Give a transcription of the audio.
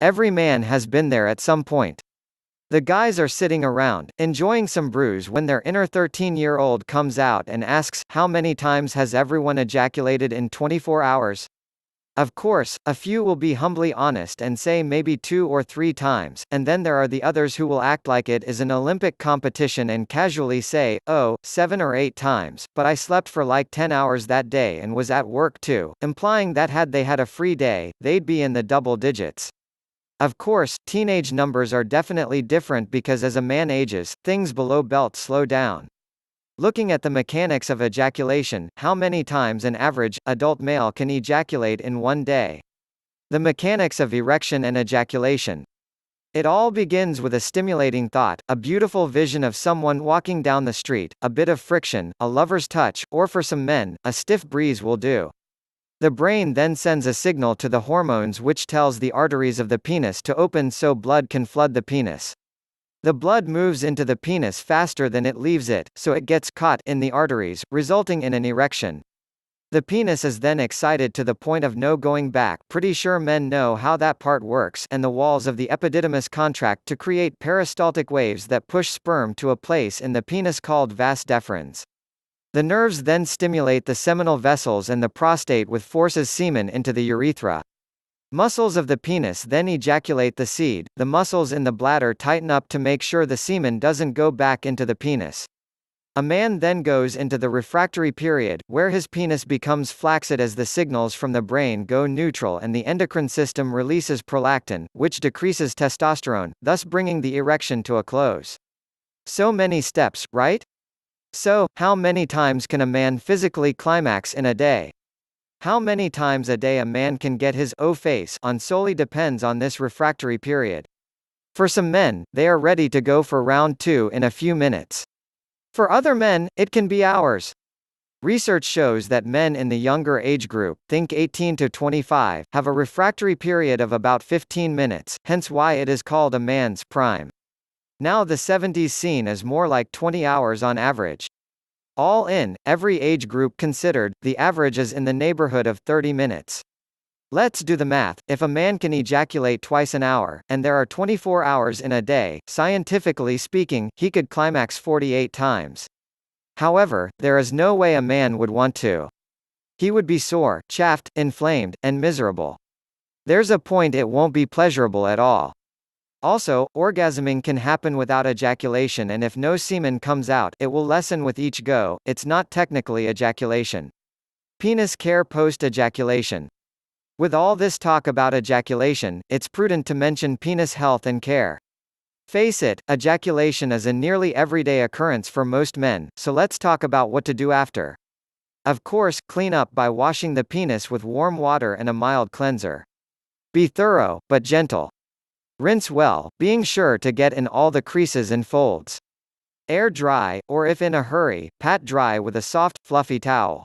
Every man has been there at some point. The guys are sitting around, enjoying some brews when their inner 13-year-old comes out and asks, "How many times has everyone ejaculated in 24 hours?" Of course, a few will be humbly honest and say maybe 2 or 3 times, and then there are the others who will act like it is an Olympic competition and casually say, "Oh, 7 or 8 times, but I slept for like 10 hours that day and was at work too," implying that had they had a free day, they'd be in the double digits. Of course, teenage numbers are definitely different because as a man ages, things below belt slow down. Looking at the mechanics of ejaculation, how many times an average, adult male can ejaculate in one day? The mechanics of erection and ejaculation. It all begins with a stimulating thought, a beautiful vision of someone walking down the street, a bit of friction, a lover's touch, or for some men, a stiff breeze will do. The brain then sends a signal to the hormones which tells the arteries of the penis to open so blood can flood the penis. The blood moves into the penis faster than it leaves it, so it gets caught in the arteries, resulting in an erection. The penis is then excited to the point of no going back. Pretty sure men know how that part works, and the walls of the epididymis contract to create peristaltic waves that push sperm to a place in the penis called vas deferens. The nerves then stimulate the seminal vessels and the prostate with forces semen into the urethra. Muscles of the penis then ejaculate the seed, the muscles in the bladder tighten up to make sure the semen doesn't go back into the penis. A man then goes into the refractory period, where his penis becomes flaccid as the signals from the brain go neutral and the endocrine system releases prolactin, which decreases testosterone, thus bringing the erection to a close. So many steps, right? So, how many times can a man physically climax in a day? How many times a day a man can get his O-face on solely depends on this refractory period. For some men, they are ready to go for round 2 in a few minutes. For other men, it can be hours. Research shows that men in the younger age group, think 18 to 25, have a refractory period of about 15 minutes, hence why it is called a man's prime. Now the 70s scene is more like 20 hours on average. All in, every age group considered, the average is in the neighborhood of 30 minutes. Let's do the math. If a man can ejaculate twice an hour, and there are 24 hours in a day, scientifically speaking, he could climax 48 times. However, there is no way a man would want to. He would be sore, chafed, inflamed, and miserable. There's a point it won't be pleasurable at all. Also, orgasming can happen without ejaculation, and if no semen comes out, it will lessen with each go. It's not technically ejaculation. Penis care post-ejaculation. With all this talk about ejaculation, it's prudent to mention penis health and care. Face it, ejaculation is a nearly everyday occurrence for most men, so let's talk about what to do after. Of course, clean up by washing the penis with warm water and a mild cleanser. Be thorough, but gentle. Rinse well, being sure to get in all the creases and folds. Air dry, or if in a hurry, pat dry with a soft, fluffy towel.